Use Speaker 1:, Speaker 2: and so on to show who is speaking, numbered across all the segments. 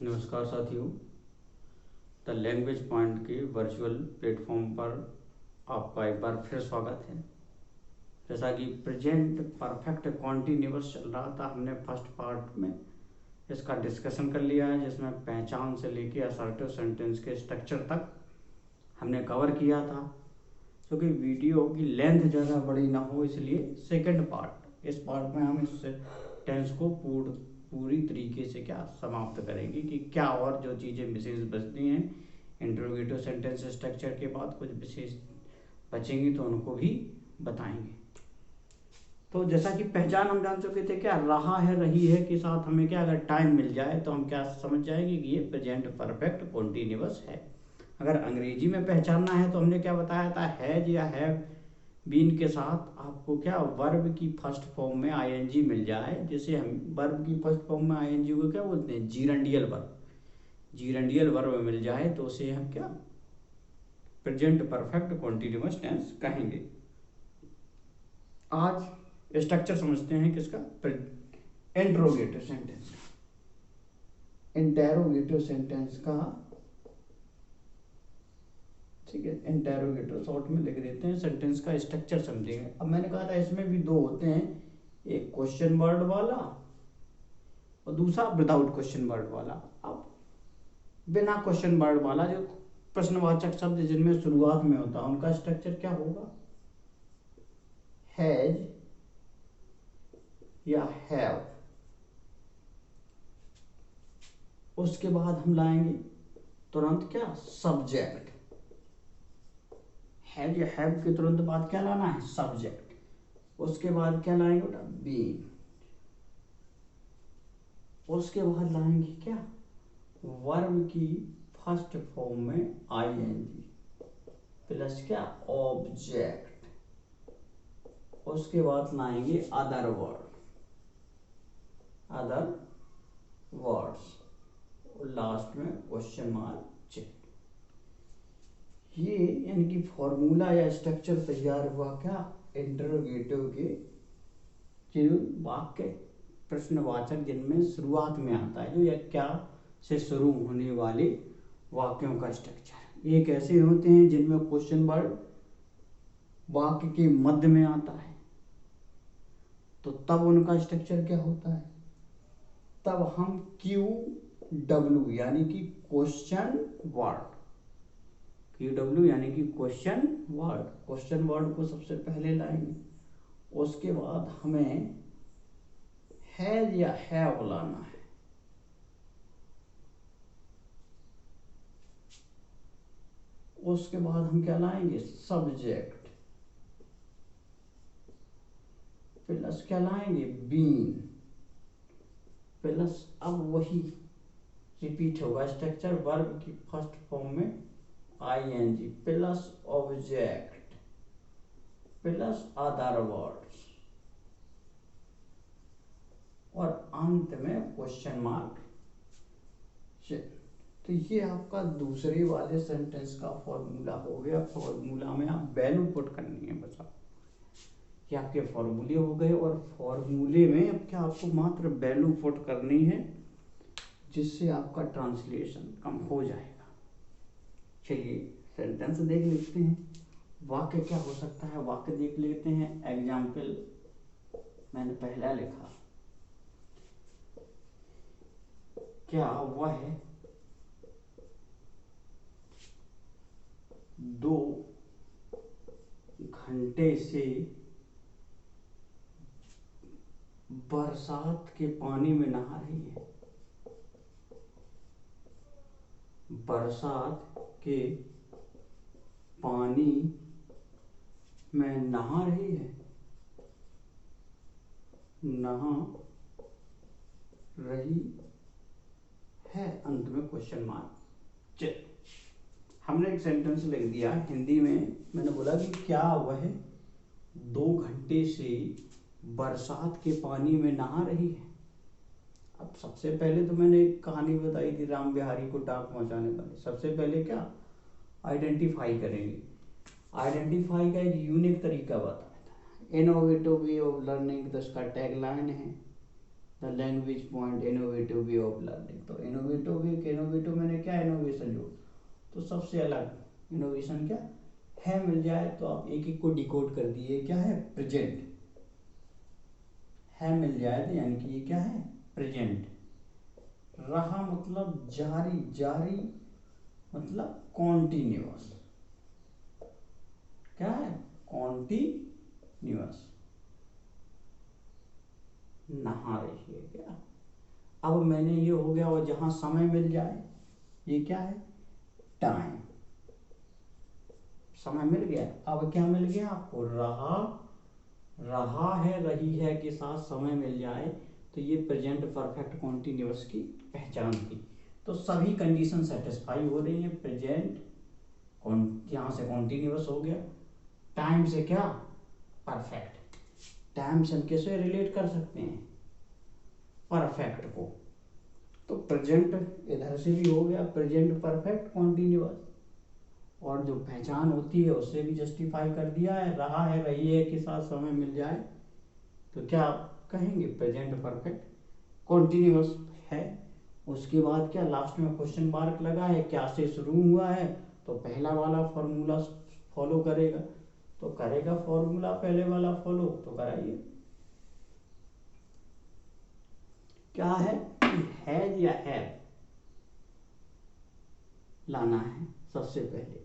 Speaker 1: नमस्कार साथियों, the language point के वर्चुअल प्लेटफॉर्म पर आपका एक बार फिर स्वागत है। जैसा कि प्रेजेंट परफेक्ट कॉन्टिन्यूअस चल रहा था, हमने फर्स्ट पार्ट में इसका डिस्कशन कर लिया है, जिसमें पहचान से लेके असर्टिव सेंटेंस के स्ट्रक्चर तक हमने कवर किया था। क्योंकि वीडियो की लेंथ ज़्यादा बड़ी ना हो, इसलिए सेकंड पार्ट, इस पार्ट में हम इस टेंस को पूरी तरीके से समाप्त करेंगे कि क्या और जो चीज़ें विशेष बचती हैं इंटरोगेटिव सेंटेंस स्ट्रक्चर के बाद कुछ विशेष बचेंगी तो उनको भी बताएंगे। तो जैसा कि पहचान हम जान चुके थे, क्या रहा है, रही है के साथ हमें अगर टाइम मिल जाए तो हम समझ जाएंगे कि ये प्रेजेंट परफेक्ट कॉन्टिन्यूअस है। अगर अंग्रेजी में पहचानना है तो हमने क्या बताया था, हैज या हैव बीन के साथ आपको वर्ब की फर्स्ट फॉर्म में आईएनजी मिल जाए, जिसे हम वर्ब की फर्स्ट फॉर्म में आईएनजी को क्या बोलते हैं, जीरंडियल वर्ब। जीरंडियल वर्ब मिल जाए तो उसे हम प्रेजेंट परफेक्ट कॉन्टिन्यूअस टेंस कहेंगे। आज स्ट्रक्चर समझते हैं किसका, इंटरोगेटिव सेंटेंस का। इंटेरोगेटिव सेंटेंस का, ठीक है, इंटेरोगेटिव शॉर्ट में लिख देते हैं, सेंटेंस का स्ट्रक्चर समझेंगे। अब मैंने कहा था इसमें भी दो होते हैं, एक क्वेश्चन वर्ड वाला और दूसरा विदाउट क्वेश्चन वर्ड वाला। अब बिना क्वेश्चन वर्ड वाला, जो प्रश्नवाचक शब्द जिनमें शुरुआत में होता है, उनका स्ट्रक्चर क्या होगा, हैज या हैव। उसके बाद हम लाएंगे तुरंत सब्जेक्ट। हैज या हैव के तुरंत बाद क्या लाना है, सब्जेक्ट। उसके बाद क्या लाएंगे बेटा, बीन। उसके बाद लाएंगे वर्ब की फर्स्ट फॉर्म में आईएनजी प्लस ऑब्जेक्ट। उसके बाद लाएंगे अदर वर्ड्स, लास्ट में क्वेश्चन मार्क चिन्ह। ये यानी कि फॉर्मूला या स्ट्रक्चर तैयार हुआ इंटरोगेटिव के वाक्य प्रश्नवाचक जिनमें शुरुआत में आता है, जो या क्या से शुरू होने वाले वाक्यों का स्ट्रक्चर। एक ऐसे होते हैं जिनमें क्वेश्चन वर्ड वाक्य के मध्य में आता है, तो तब उनका स्ट्रक्चर क्या होता है, तब हम QW यानी कि क्वेश्चन वर्ड, QW यानी कि क्वेश्चन वर्ड को सबसे पहले लाएंगे। उसके बाद हमें हैज या हैव लाना है। उसके बाद हम क्या लाएंगे, सब्जेक्ट प्लस क्या लाएंगे, बीन प्लस, अब वही रिपीट होगा स्ट्रक्चर, वर्ब की फर्स्ट फॉर्म में I N G plus object plus other words और अंत में क्वेश्चन मार्क। तो ये आपका दूसरे वाले सेंटेंस का फॉर्मूला हो गया। फॉर्मूला में आप वैल्यू पुट करनी है, बस आप ये आपके फॉर्मूले हो गए, और फॉर्मूले में अब आपको मात्र वैल्यू पुट करनी है, जिससे आपका ट्रांसलेशन कम हो जाएगा। चलिए सेंटेंस देख लेते हैं, वाक्य क्या हो सकता है, वाक्य देख लेते हैं। एग्जाम्पल मैंने पहला लिखा, क्या वह 2 घंटे से बरसात के पानी में नहा रही है। बरसात के पानी में नहा रही है, नहा रही है, अंत में क्वेश्चन मार्क। चल, हमने एक सेंटेंस लिख दिया हिंदी में। मैंने बोला कि क्या वह 2 घंटे से बरसात के पानी में नहा रही है। अब सबसे पहले तो मैंने एक कहानी बताई थी, राम बिहारी को डाक पहुंचाने वाले। सबसे पहले आइडेंटिफाई करेंगे। आइडेंटिफाई का एक यूनिक तरीका बताया था, इनोवेटिव वे ऑफ लर्निंग, तो इसका टैगलाइन है the language point innovative way of learning. तो इनोवेटिव वे, इनोवेटिव मैंने क्या इनोवेशन जो, तो सबसे अलग इनोवेशन क्या है मिल जाए तो आप एक एक को डिकोड कर दिए, क्या है प्रेजेंट, है मिल जाए तो यानी कि ये क्या है प्रेजेंट। रहा मतलब जारी, जारी मतलब कॉन्टिन्यूअस, क्या है कॉन्टिन्यूअस। नहा रही है क्या, अब मैंने ये हो गया, और जहां समय मिल जाए ये क्या है टाइम, समय मिल गया। अब क्या मिल गया आपको, रहा, रहा है रही है के साथ समय मिल जाए तो ये प्रेजेंट परफेक्ट कॉन्टिन्यूअस की पहचान थी। तो सभी कंडीशन सेटिस्फाई हो रही है, प्रेजेंट यहाँ से कॉन्टिन्यूअस हो गया, टाइम से क्या परफेक्ट, टाइम से हम कैसे रिलेट कर सकते हैं परफेक्ट को, तो प्रेजेंट इधर से भी हो गया प्रेजेंट परफेक्ट कॉन्टिन्यूअस, और जो पहचान होती है उससे भी जस्टिफाई कर दिया है, रहा है रही है के साथ समय मिल जाए तो क्या कहेंगे प्रेजेंट परफेक्ट कॉन्टिन्यूअस है। उसके बाद क्या लास्ट में क्वेश्चन मार्क लगा है, क्या से शुरू हुआ है, तो पहला वाला फॉर्मूला फॉलो करेगा, तो करेगा फॉर्मूला पहले वाला फॉलो, तो कराइए। क्या है हैज या हैव लाना है सबसे पहले।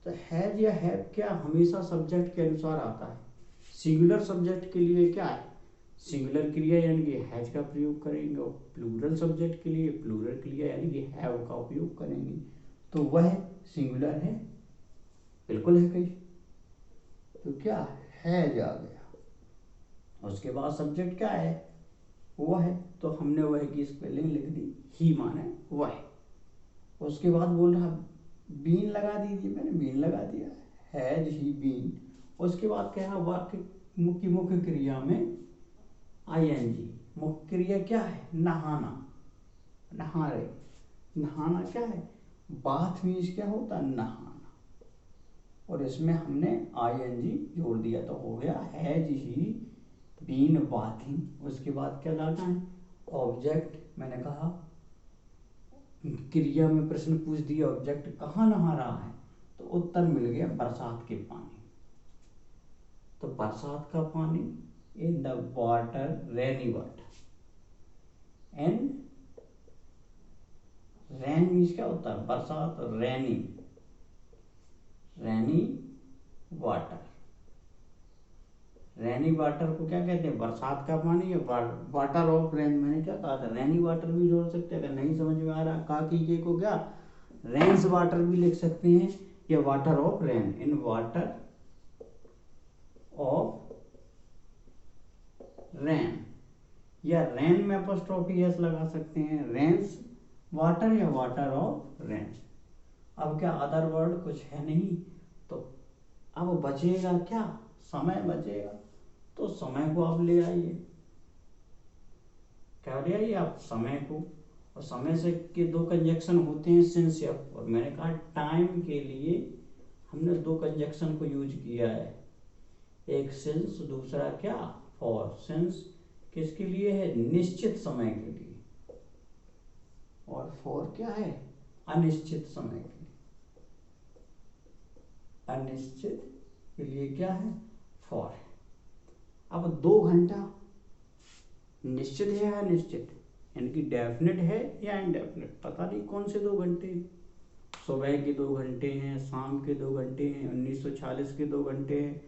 Speaker 1: तो हैज या हैव क्या हमेशा सब्जेक्ट के अनुसार आता है, सिंगुलर सब्जेक्ट के लिए क्या है सिंगुलर क्रिया यानी कि हैज का प्रयोग करेंगे, और प्लूरल सब्जेक्ट के लिए प्लूरल क्रिया यानी कि हैव का उपयोग करेंगे। तो वह सिंगुलर है, बिल्कुल है कहीं, तो क्या हैज आ गया। उसके बाद सब्जेक्ट क्या है वह है, तो हमने वह की स्पेलिंग लिख दी, ही माने वह। उसके बाद बोल रहा बीन लगा दीजिए, मैंने बीन लगा दिया, हैज ही बीन। उसके बाद क्या है वाक्य मुख्य क्रिया में आईएनजी, मुख्य क्रिया क्या है नहाना, नहा रहे, नहाना क्या है बाथ मीन्स क्या होता है नहाना, और इसमें हमने आईएनजी जोड़ दिया तो हो गया हैज ही बीन बाथिंग। उसके बाद क्या लाना है ऑब्जेक्ट, मैंने कहा क्रिया में प्रश्न पूछ दिया ऑब्जेक्ट कहाँ नहा रहा है, तो उत्तर मिल गया बरसात के पानी, तो बरसात का पानी in the water, rainy water, and rain means क्या होता है बरसात, रेनी, रेनी वाटर, रेनी वाटर को क्या कहते हैं बरसात का पानी, या वाटर ऑफ रेन, मैंने क्या कहा था रेनी वाटर भी जोड़ सकते हैं, अगर नहीं समझ में आ रहा काकी को क्या रेन्स वाटर भी लिख सकते हैं, या water of rain, in water of rain, या रेन में अपॉस्ट्रोफी एस लगा सकते हैं, रेन्स वाटर या वाटर ऑफ रेन। अब क्या अदर वर्ड कुछ है नहीं, तो अब बचेगा क्या समय बचेगा, तो समय को आप ले आइए, क्या ले आइए आप समय को, और समय से के दो कंजक्शन होते हैं सिंस या, और मैंने कहा टाइम के लिए हमने दो कंजक्शन को यूज किया है, एक सिंस दूसरा क्या फॉर। सिंस किसके लिए है निश्चित समय के लिए, और फॉर क्या है अनिश्चित समय के लिए, अनिश्चित के लिए क्या है फॉर है। अब 2 घंटा निश्चित है या अनिश्चित, यानी कि डेफिनेट है या इनडेफिनेट, पता नहीं कौन से 2 घंटे, सुबह के 2 घंटे हैं, शाम के 2 घंटे हैं, 1940 के 2 घंटे हैं,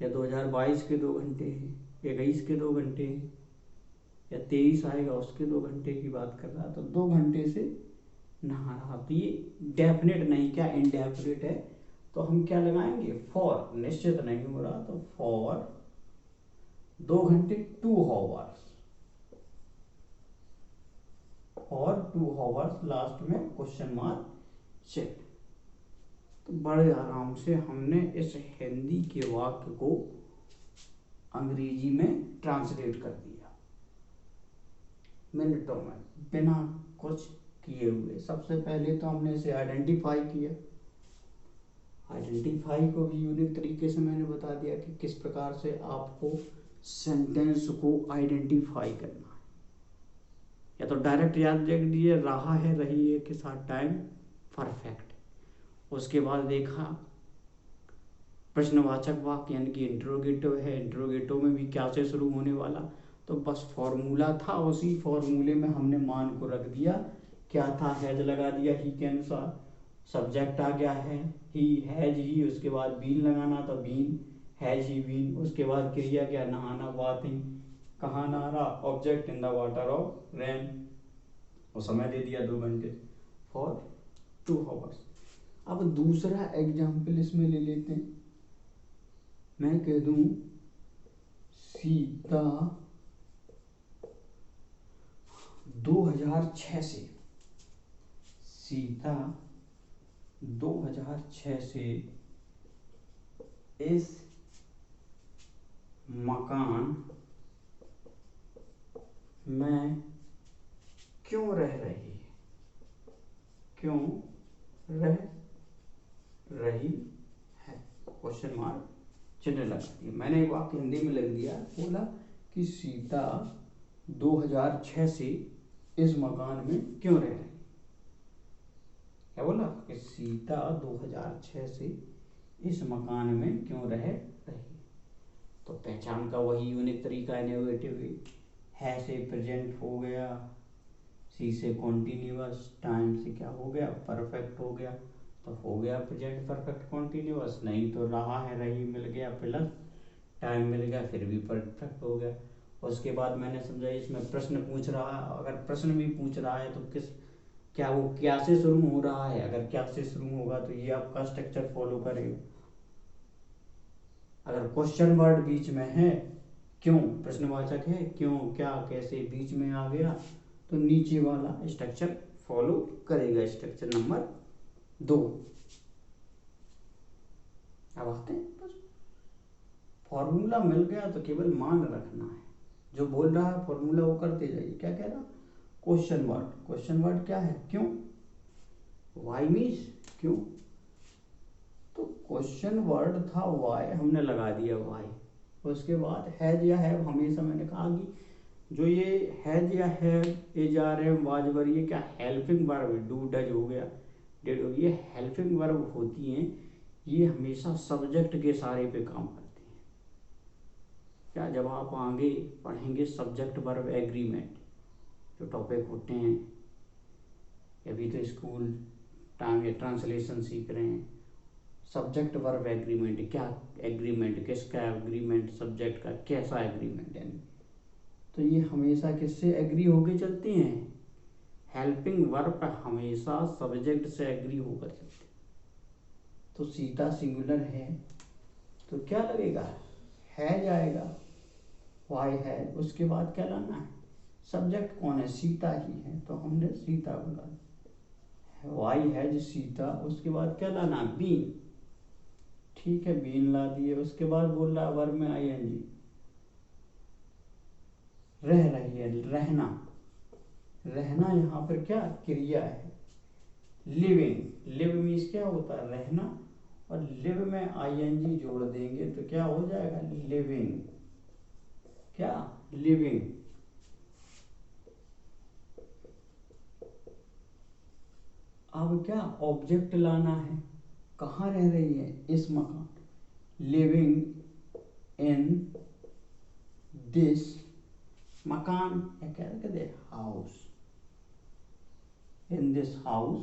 Speaker 1: या 2022 के 2 घंटे हैं, 21 के 2 घंटे हैं, या 23 आएगा उसके 2 घंटे की बात कर रहा, तो 2 घंटे से नहा रहा, तो ये डेफिनेट नहीं क्या इनडेफिनेट है, तो हम क्या लगाएंगे फॉर, निश्चित नहीं हो रहा तो फॉर 2 घंटे 2 आवर्स, और 2 आवर्स लास्ट में क्वेश्चन मार्क चेक। तो बड़े आराम से हमने इस हिंदी के वाक्य को अंग्रेजी में ट्रांसलेट कर दिया मिनटों में बिना कुछ किए हुए। सबसे पहले तो हमने इसे आइडेंटिफाई किया, आइडेंटिफाई को भी यूनिक तरीके से मैंने बता दिया कि किस प्रकार से आपको सेंटेंस को आइडेंटिफाई करना है। या तो डायरेक्ट याद रख दिए रहा है रही है के साथ टाइम परफेक्ट। उसके बाद देखा प्रश्नवाचक वाक्य यानी कि इंट्रोगेटिव है, इंट्रोगेटिव में भी क्या से शुरू होने वाला, तो बस फॉर्मूला था, उसी फॉर्मूले में हमने मान को रख दिया, क्या था, हैज लगा दिया ही के अनुसार, सब्जेक्ट आ गया है ही हैज ही, उसके बाद बीन लगाना था बीन हैज ही बीन, उसके बाद क्रिया क्या नहाना बाथिंग, कहाँ नहा रहा, object in the water of rain, और समय दे दिया 2 घंटे फॉर 2 आवर्स। अब दूसरा एग्जाम्पल इसमें ले लेते हैं, मैं कह दूं सीता 2006 से, सीता 2006 से इस मकान में क्यों रह रही है, क्यों रह रही है, क्वेश्चन मार्क चिन्ह लगा दिया। मैंने एक वाक्य हिंदी में लिख दिया, बोला कि सीता 2006 से इस मकान में क्यों रह रही, क्या बोला कि सीता 2006 से इस मकान में क्यों रह रही, तो पहचान का वही यूनिक तरीका है, नेगेटिव है से प्रेजेंट हो गया, सी से कॉन्टिन्यूअस, टाइम से क्या हो गया परफेक्ट हो गया, तो हो गया प्रेजेंट परफेक्ट कॉन्टिन्यूअस, नहीं तो रहा है रही मिल गया प्लस टाइम मिल गया फिर भी परफेक्ट हो गया। उसके बाद मैंने समझा इसमें प्रश्न पूछ रहा है, अगर प्रश्न भी पूछ रहा है तो किस क्या वो क्या से शुरू हो रहा है, अगर क्या से शुरू होगा तो ये आपका स्ट्रक्चर फॉलो करेगा। अगर क्वेश्चन वर्ड बीच में है, क्यों प्रश्नवाचक है, क्यों क्या कैसे बीच में आ गया, तो नीचे वाला स्ट्रक्चर फॉलो करेगा, स्ट्रक्चर नंबर 2। अब आते हैं, बस फॉर्मूला मिल गया तो केवल मान रखना है, जो बोल रहा है फॉर्मूला वो करते जाइए। क्या कह रहा, क्वेश्चन वर्ड, क्वेश्चन वर्ड क्या है, क्यों, वाई मीन्स क्यों, तो क्वेश्चन वर्ड था वाई, हमने लगा दिया वाई। उसके बाद हैज या हैव, हमेशा मैंने कहा कि जो ये हैज या have, is are am was were, ये क्या हेल्पिंग वर्ब, डू डज हो गया, डिड हो, ये हेल्पिंग वर्ब होती हैं, ये हमेशा सब्जेक्ट के सहारे पे काम करती हैं। क्या जब आप आगे पढ़ेंगे सब्जेक्ट वर्ब एग्रीमेंट जो टॉपिक होते हैं, अभी तो स्कूल टाइम या ट्रांसलेशन सीख रहे हैं, सब्जेक्ट वर्ब एग्रीमेंट, क्या एग्रीमेंट, किसका एग्रीमेंट, सब्जेक्ट का कैसा एग्रीमेंट, यानी तो ये हमेशा किससे एग्री होके चलती हैं, हेल्पिंग वर्ब हमेशा सब्जेक्ट से एग्री होकर चलते हैं। तो सीता सिंगुलर है तो क्या लगेगा, है जाएगा, वाई है, उसके बाद क्या लाना है, सब्जेक्ट कौन है, सीता ही है तो हमने सीता बोला, वाई है जो सीता, उसके बाद क्या लाना, बीन, ठीक है बीन ला दिए। उसके बाद बोल रहा है वर्ब में आईएनजी, रह रही है, रहना, रहना यहाँ पर क्या क्रिया है, लिविंग, लिव मीन्स क्या होता है रहना, और लिव में आईएनजी जोड़ देंगे तो क्या हो जाएगा, लिविंग, क्या लिविंग। अब क्या ऑब्जेक्ट लाना है, कहाँ रह रही है, इस मकान, लिविंग इन दिस मकान, या क्या कहते हैं house, in this house,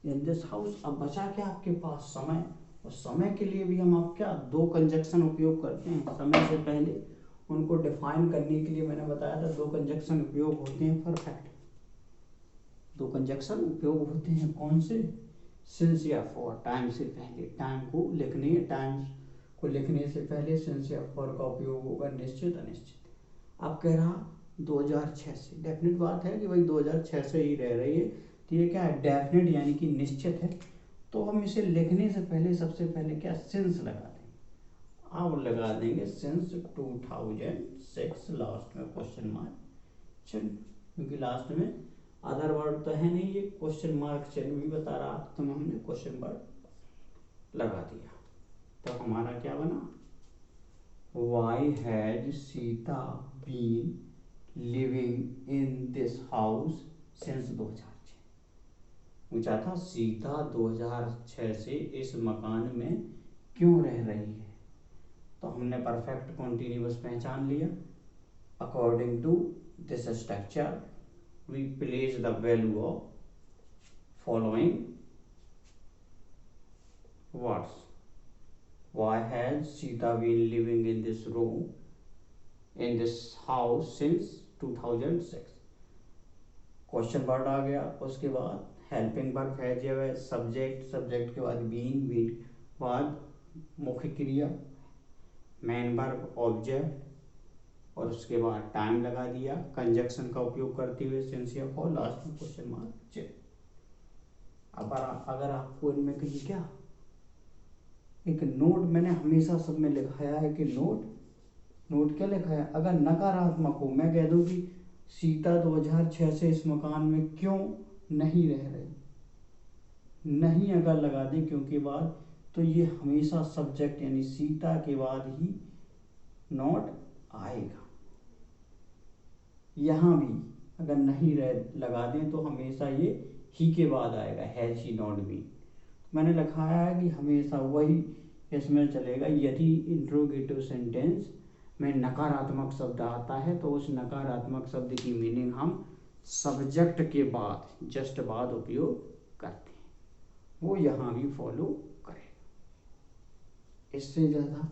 Speaker 1: in this house. अब बचा क्या आपके पास, समय, और समय के लिए भी हम आप क्या 2 कंजक्शन उपयोग करते हैं, समय से पहले उनको डिफाइन करने के लिए मैंने बताया था 2 कंजक्शन उपयोग होते हैं परफेक्ट, 2 कंजक्शन उपयोग होते हैं कौन से, सिंस या फॉर, टाइम से पहले, टाइम को लिखने, टाइम को लिखने से पहले सिंस या फॉर का उपयोग होगा, निश्चित अनिश्चित। अब कह रहा 2006 से, डेफिनेट बात है कि भाई 2006 से ही रह रही है, तो ये क्या है डेफिनेट यानी कि निश्चित है, तो हम इसे लिखने से पहले सबसे पहले क्या सिंस लगा देंगे, अब लगा देंगे सिंस 2006, लास्ट में क्वेश्चन मार्क चिन्ह, क्योंकि लास्ट में अदर वर्ड तो है नहीं, ये क्वेश्चन मार्क चिन्ह भी बता रहा, तो हमने क्वेश्चन वर्ड लगा दिया, तो हमारा क्या बना, why has Sita been living in this house since 2006। पूछा था सीता 2006 से इस मकान में क्यों रह रही है। तो हमने परफेक्ट कॉन्टिन्यूअस पहचान लिया। According to this structure we place the value of following words. Why has Sita been living in this room, in this house since 2006? Question word आ गया। उसके बाद हेल्पिंग वर्ब है जो है सब्जेक्ट, सब्जेक्ट के बाद बीन, बीन बाद मुख्य क्रिया, मेन वर्ब ऑब्जेक्ट, और उसके बाद टाइम लगा दिया कंजक्शन का उपयोग करते हुए सिंस या फॉर, लास्ट में क्वेश्चन मार्क चेक। अब अगर आपको इनमें कहीं क्या एक नोट मैंने हमेशा सब में लिखाया है कि नोट क्या लिखा है, अगर नकारात्मक हो मैं कह दूं कि सीता 2006 से इस मकान में क्यों नहीं रह रही, नहीं अगर लगा दें क्योंकि बाद, तो ये हमेशा सब्जेक्ट यानी सीता के बाद ही नॉट आएगा। यहाँ भी अगर नहीं लगा दें तो हमेशा ये ही के बाद आएगा, हैज ही नॉट बीन। मैंने लिखाया है कि हमेशा वही इसमें चलेगा। यदि इंट्रोगेटिव सेंटेंस में नकारात्मक शब्द आता है तो उस नकारात्मक शब्द की मीनिंग हम सब्जेक्ट के बाद जस्ट बाद उपयोग करते हैं, वो यहाँ भी फॉलो करेगा। इससे ज़्यादा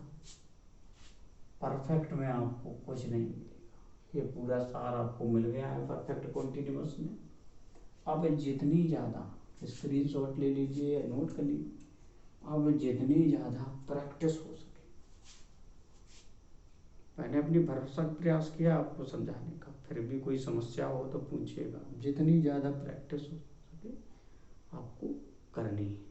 Speaker 1: परफेक्ट में आपको कुछ नहीं मिलेगा। ये पूरा सार आपको मिल गया है परफेक्ट कॉन्टिन्यूअस में। अब जितनी ज़्यादा स्क्रीनशॉट ले लीजिए या नोट कर लीजिए, अब जितनी ज़्यादा प्रैक्टिस हो सके, मैंने अपनी भरसक प्रयास किया आपको समझाने का, फिर भी कोई समस्या हो तो पूछिएगा। जितनी ज़्यादा प्रैक्टिस हो सके आपको करनी है।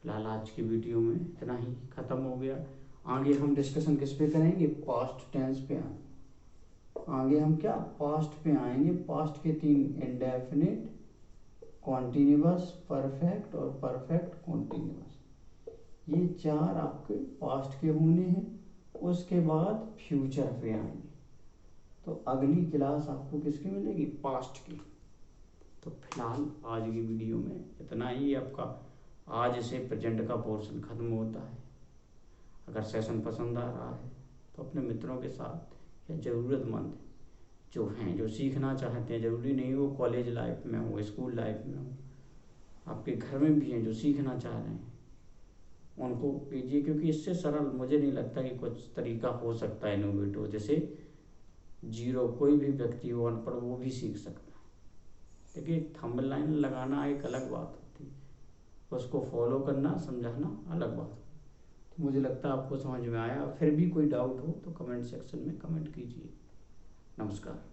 Speaker 1: फिलहाल आज की वीडियो में इतना ही, ख़त्म हो गया। आगे हम डिस्कशन किस पे करेंगे, पास्ट टेंस पे आएंगे। आगे हम क्या पास्ट पे आएंगे। पास्ट के 3 इंडेफिनिट, कॉन्टिन्यूअस, परफेक्ट और परफेक्ट कॉन्टिन्यूअस, ये 4 आपके पास्ट के होने हैं। उसके बाद फ्यूचर पे आएंगे। तो अगली क्लास आपको किसकी मिलेगी, पास्ट की। तो फिलहाल आज की वीडियो में इतना ही। आपका आज से प्रेजेंट का पोर्शन खत्म होता है। अगर सेशन पसंद आ रहा है तो अपने मित्रों के साथ या ज़रूरतमंद जो हैं, जो सीखना चाहते हैं, ज़रूरी नहीं वो कॉलेज लाइफ में हो, स्कूल लाइफ में हो, आपके घर में भी हैं जो सीखना चाह रहे हैं, उनको कीजिए। क्योंकि इससे सरल मुझे नहीं लगता कि कुछ तरीका हो सकता है इनोवेटिव, जैसे जीरो कोई भी व्यक्ति हो अनपढ़ वो भी सीख सकता है। देखिए थंबनेल लगाना एक अलग बात होती है, उसको फॉलो करना समझाना अलग बात होती है। तो मुझे लगता है आपको समझ में आया। फिर भी कोई डाउट हो तो कमेंट सेक्शन में कमेंट कीजिए। नमस्कार।